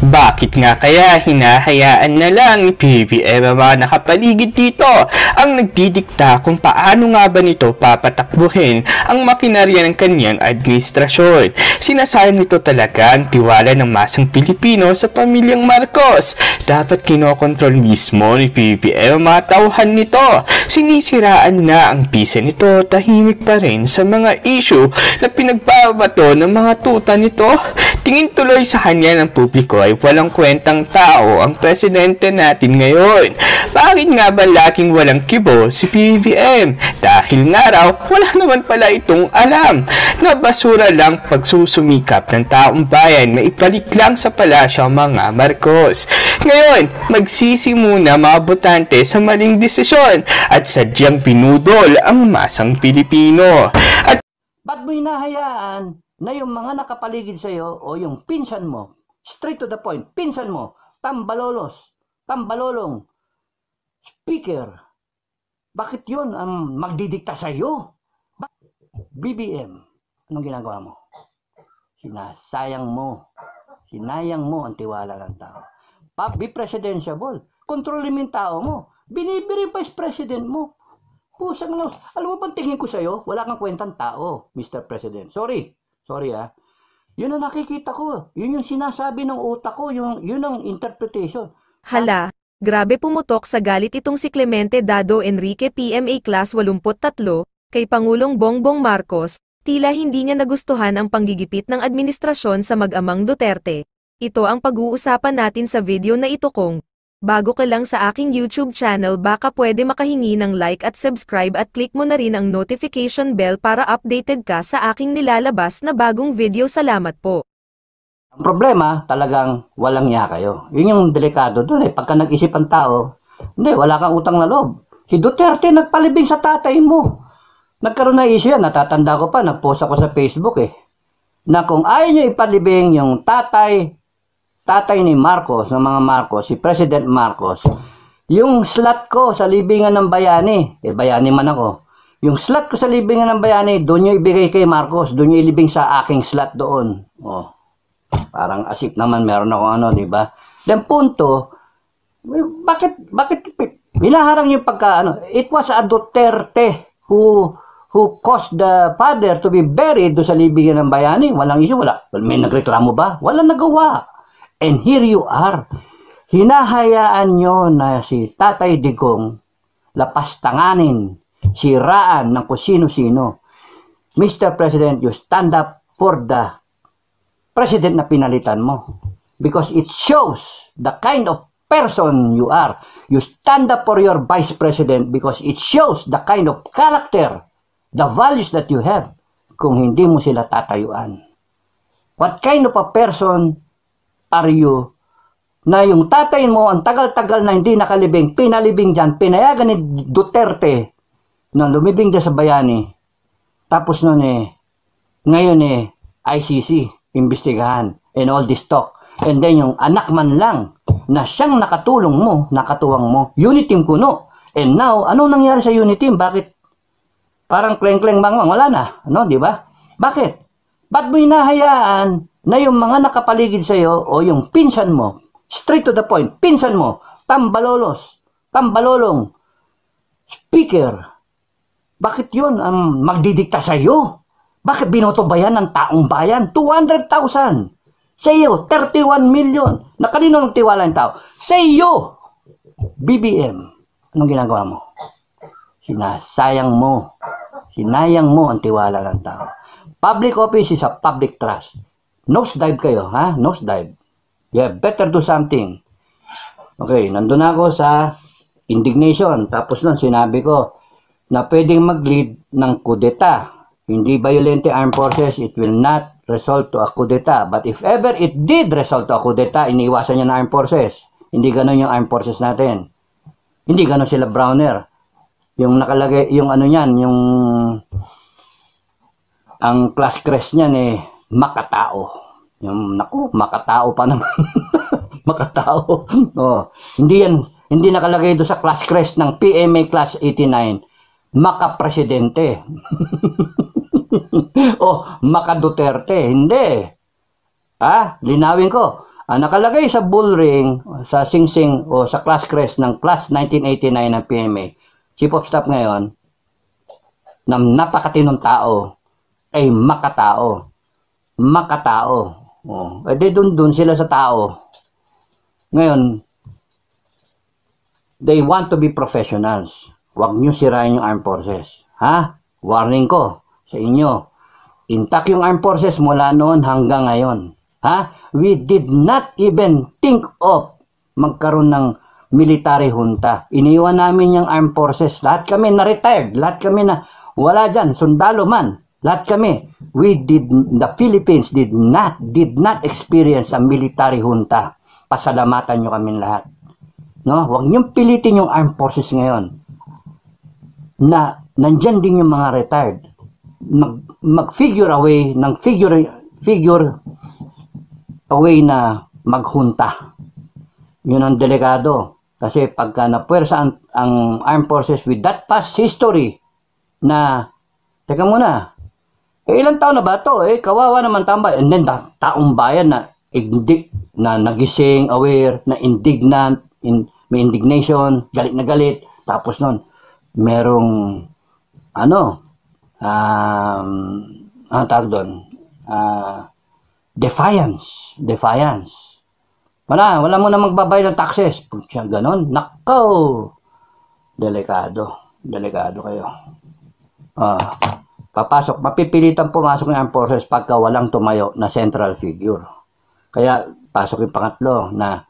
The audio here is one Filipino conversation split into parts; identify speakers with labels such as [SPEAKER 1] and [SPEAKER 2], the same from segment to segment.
[SPEAKER 1] Bakit nga kaya hinahayaan na lang ni PBM ang mga nakapaligid dito ang nagdidikta kung paano nga ba nito papatakbuhin ang makinarya ng kanyang administrasyon? Sinasayang nito talaga ang tiwala ng masang Pilipino sa pamilyang Marcos. Dapat kinokontrol mismo ni PBM ang mga tauhan nito. Sinisiraan na ang bisa nito, tahimik pa rin sa mga issue na pinagbabato ng mga tuta nito. Tingin tuloy sa kanya ng publiko ay walang kwentang tao ang presidente natin ngayon. Bakit nga ba laging walang kibo si PBM? Dahil nga raw, wala naman pala itong alam na basura lang pagsusumikap ng taong bayan na ipalik lang sa palasyo ang mga Marcos. Ngayon, magsisi muna mga botante sa maling desisyon at sadyang pinudol ang masang Pilipino. At
[SPEAKER 2] ba't mo hinahayaan na yung mga nakapaligid sa'yo o yung pinsan mo, straight to the point, pinsan mo, tambalolos, tambalolong, speaker, bakit yun ang magdidikta sa'yo? BBM, anong ginagawa mo? Sinayang mo ang tiwala ng tao. Be presidentiable, kontrolin mo yung tao mo, binibiri vice president mo. Pusang nga, alam mo bang tingin ko sa'yo, wala kang kwentang tao, Mr. President. Sorry ah. Yun ang nakikita ko. Yun yung sinasabi ng utak ko, yun ang interpretation.
[SPEAKER 3] Hala, grabe pumutok sa galit itong si Clemente Dado Enrique PMA Class 83 kay Pangulong Bongbong Marcos, tila hindi niya nagustuhan ang panggigipit ng administrasyon sa mag-amang Duterte. Ito ang pag-uusapan natin sa video na ito kung bago ka lang sa aking YouTube channel baka pwede makahingi ng like at subscribe at click mo na rin ang notification bell para updated ka sa aking nilalabas na bagong video. Salamat po.
[SPEAKER 2] Ang problema, talagang walang niya kayo. Yun yung delikado doon eh. Pagka nag-isip ang tao, hindi, wala kang utang na loob. Si Duterte nagpalibing sa tatay mo. Nagkaroon na issue yan, natatanda ko pa, nag-post ako sa Facebook eh. Na kung ayaw nyo ipalibing yung tatay ni Marcos, ng mga Marcos, si President Marcos, yung slot ko sa libingan ng bayani, bayani man ako, yung slot ko sa libingan ng bayani, doon nyo ibigay kay Marcos, doon nyo ilibing sa aking slot doon. Oh, parang asip naman, meron ako ano, di ba? Then punto, bakit hinaharang yung pagka, ano, it was a Duterte who caused the father to be buried doon sa libingan ng bayani. Walang issue, wala. May nagreklamo ba? Walang nagawa. And here you are, hinahayaan nyo na si Tatay Digong lapastanganin, siraan ng kung sino-sino. Mr. President, you stand up for the president na pinalitan mo. Because it shows the kind of person you are. You stand up for your vice president because it shows the kind of character, the values that you have kung hindi mo sila tatayuan. What kind of a person are you na yung tatay mo ang tagal-tagal na hindi nakalibing, pinalibing dyan, pinayagan ni Duterte na lumibing dyan sa bayani. Tapos nun ngayon ICC, imbestigahan, and all this talk. And then yung anak man lang na siyang nakatulong mo, nakatuwang mo, Uniteam kuno. And now, ano nangyari sa Uniteam? Bakit? Parang kleng-kleng bangwang, wala na. Ano, di ba? Bakit? Ba't mo hinahayaan na yung mga nakapaligid sa'yo o yung pinsan mo, straight to the point, pinsan mo, tambalolos, tambalolong, speaker, bakit yun ang magdidikta sa'yo? Bakit binoto ba yan ng taong bayan? 200,000. Sa'yo, 31 million. Na kanino ang tiwala ng tao? Sa'yo, BBM. Anong ginagawa mo? Sinayang mo ang tiwala ng tao. Public office is a public trust. Nosedive kayo, ha? Nosedive. Yeah, better do something. Okay, nandun ako sa indignation. Tapos nun, sinabi ko na pwedeng mag-lead ng kudeta. Hindi violent armed forces, it will not result to a kudeta. But if ever it did result to a kudeta, iniiwasan niya ng armed forces. Hindi ganun yung armed forces natin. Hindi ganun sila Browner. Yung nakalagay, yung ano yan, yung ang class crest niyan makatao. Yung naku, makatao pa naman. Makatao. Oh, hindi nakalagay doon sa class crest ng PMA class 89. Makapresidente. O, maka Duterte. Hindi. Ha? Linawin ko. Ang nakalagay sa bullring, sa singsing o sa class crest ng class 1989 ng PMA, Chief of Staff ngayon, na napakatinong tao, ay makatao. Makatao. Oh, edi dun sila sa tao. Ngayon, they want to be professionals. Huwag nyo sirain yung armed forces. Ha? Warning ko sa inyo. Intact yung armed forces mula noon hanggang ngayon. Ha? We did not even think of magkaroon ng military junta. Iniwan namin yung armed forces. Lahat kami na-retired. Lahat kami na wala dyan. Sundalo man. Lahat kami. The Philippines did not experience a military junta. Pasalamatan nyo kami lahat. No? Huwag niyong pilitin yung armed forces ngayon na nandyan din yung mga retired. Mag-figure away ng figure away na maghunta. Yun ang delikado. Kasi pagka napuwersa ang armed forces with that past history na, teka muna, ilang taon na ba ito? Kawawa naman tambay. And then, taong bayan na nagising, aware, na indignant, may indignation, galit na galit. Tapos nun, merong, tawag doon, defiance. Wala mo na magbabayad ng taxes. Pag siya ganon, nakaw, delikado kayo. Mapipilitan pumasok ng armed forces pagka walang tumayo na central figure. Kaya, pasok yung pangatlo na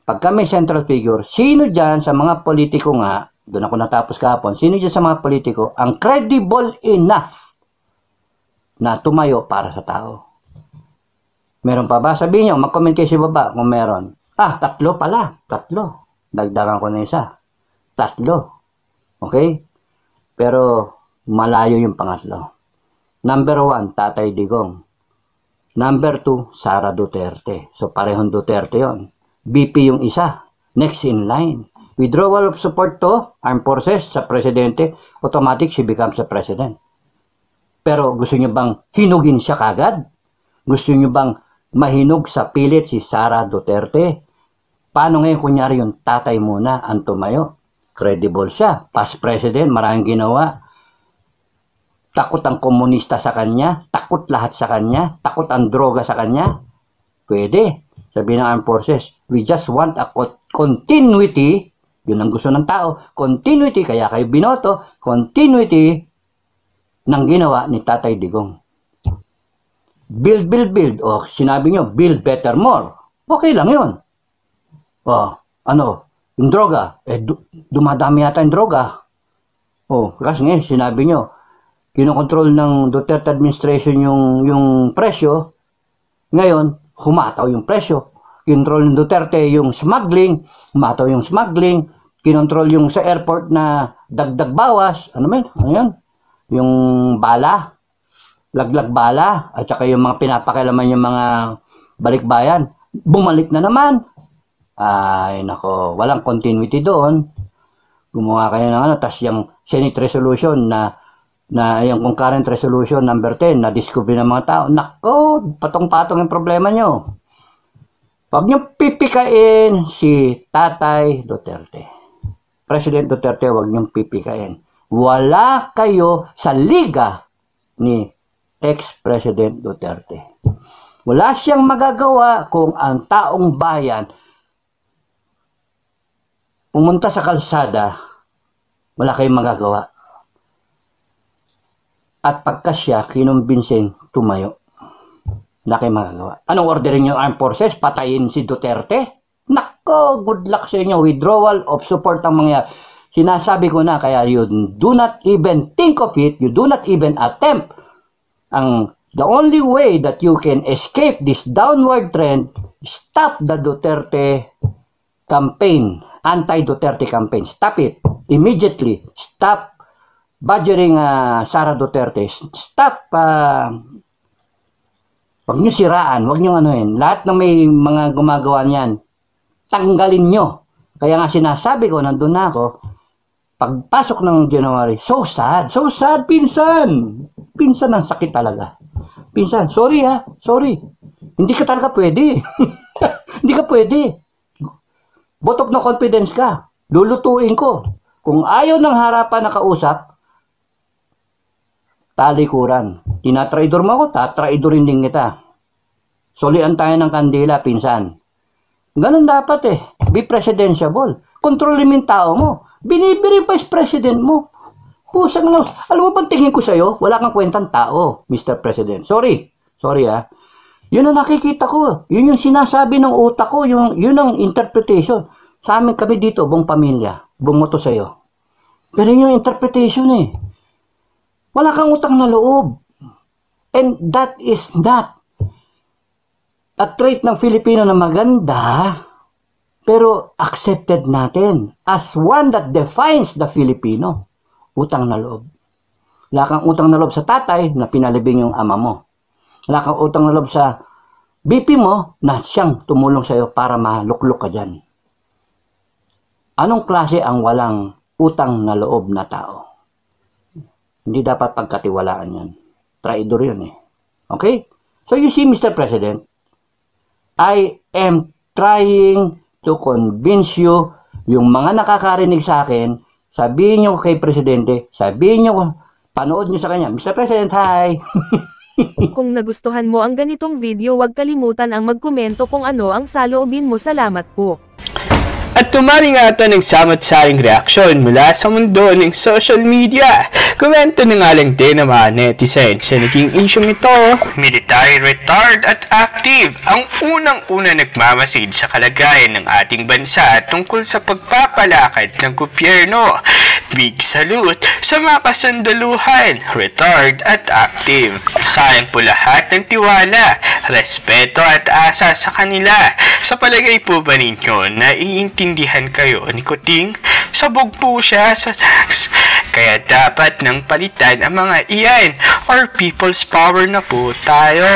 [SPEAKER 2] pagka may central figure, sino dyan sa mga politiko nga, doon ako natapos kahapon, sino dyan sa mga politiko ang credible enough na tumayo para sa tao? Meron pa ba? Sabihin nyo, mag-comment kayo sa baba kung meron. Tatlo pala. Tatlo. Dagdagan ko na isa. Tatlo. Okay? Pero, malayo yung pangatlo. Number 1, Tatay Digong. Number 2, Sara Duterte. So, parehong Duterte yon. BP yung isa. Next in line. Withdrawal of support to armed forces sa presidente, automatic she becomes a president. Pero gusto nyo bang hinugin siya kagad? Gusto nyo bang mahinog sa pilit si Sara Duterte? Paano ngayon kunyari yung tatay muna ang tumayo? Credible siya. Past president, maraming ginawa. Takot ang komunista sa kanya, takot lahat sa kanya, takot ang droga sa kanya. Pwede. Sabi ng armed forces, we just want a continuity, yun ang gusto ng tao, continuity, kaya kayo binoto, continuity ng ginawa ni Tatay Digong. Build. O, sinabi nyo, build better more. Okay lang yun. O, yung droga, dumadami yata yung droga. O, kasi ngayon, sinabi nyo, kinokontrol ng Duterte administration yung presyo, ngayon, humataw yung presyo. Kinontrol ng Duterte yung smuggling, humataw yung smuggling, kinontrol yung sa airport na dagdag bawas, ano yan? Yung bala, laglag bala, at saka yung mga pinapakilaman yung mga balikbayan, bumalik na naman. Ay, nako, walang continuity doon. Gumawa kayo ng tas yung Senate resolution na yung concurrent resolution number 10 na discover ng mga tao, nako, patong-patong yung problema nyo. Huwag nyo pipikain si Tatay Duterte. President Duterte, huwag nyo pipikain. Wala kayo sa liga ni ex-President Duterte. Wala siyang magagawa kung ang taong bayan pumunta sa kalsada, wala kayong magagawa. At pagka siya, kinumbinsin, tumayo. Wala kayong magagawa. Anong orderin yung armed forces? Patayin si Duterte? Nako, good luck sa inyo. Withdrawal of support ang mangyayari. Sinasabi ko na, kaya you do not even think of it, you do not even attempt. The only way that you can escape this downward trend, stop the Duterte campaign, anti-Duterte campaign. Stop it immediately. Stop badgering Sara Duterte. Stop. Huwag nyo siraan. Huwag nyo lahat ng may mga gumagawa niyan, tanggalin nyo. Kaya nga sinasabi ko, nandun na ako, pagpasok ng January, so sad, pinsan. Pinsan ang sakit talaga. Pinsan, sorry. Hindi ka talaga pwede. Hindi ka pwede. Vote of no confidence ka. Lulutuin ko. Kung ayaw ng harapan na kausap, talikuran. Tinatraidor mo ako, tatraidorin din kita. Solian tayo ng kandila, pinsan. Ganun dapat eh. Be presidentiable. Kontrolin mo yung tao mo. Binibiri vice president mo. Pusang lang. Alam mo bang tingin ko sa'yo? Wala kang kwentang tao, Mr. President. Sorry ah. Yun ang nakikita ko. Yun yung sinasabi ng utak ko. Yun ang interpretation. Sa amin kami dito, buong pamilya. Bumoto sa'yo. Pero yun yung interpretation eh. Wala kang utang na loob. And that is not a trait ng Filipino na maganda, pero accepted natin as one that defines the Filipino. Utang na loob. Wala kang utang na loob sa tatay na pinalibing yung ama mo. Wala kang utang na loob sa BP mo na siyang tumulong sa'yo para maluklok ka dyan. Anong klase ang walang utang na loob na tao? Hindi dapat pagkatiwalaan yan. Traidor yun eh. Okay? So you see, Mr. President, I am trying to convince you, yung mga nakakarinig sa akin, sabihin nyo kay Presidente, sabihin nyo, panood nyo sa kanya, Mr. President, hi!
[SPEAKER 3] Kung nagustuhan mo ang ganitong video, huwag kalimutan ang magkomento kung ano ang saloobin mo. Salamat po.
[SPEAKER 1] At tumari nga ito ng samot-saring reaksyon mula sa mundo ng social media. Komento na nga lang din ng mga netizens sa naging isyong ito. Military retard at active ang unang-una nagmamasid sa kalagayan ng ating bansa tungkol sa pagpapalakad ng gobyerno. Big salute sa mga kasundaluhan, retard at active. Sayang po lahat ng tiwala, respeto at asa sa kanila. Sa palagay po ba ninyo na iintindihan kayo ni Kuting? Sabog po siya sa tax. Kaya dapat nang palitan ang mga iyan or people's power na po tayo.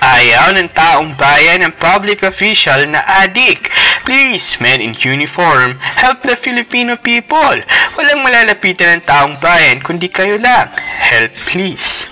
[SPEAKER 1] Ayaw ng taong bayan ng public official na adik. Please, men in uniform, help the Filipino people. Walang malalapitan ng taong bayan kundi kayo lang. Help please.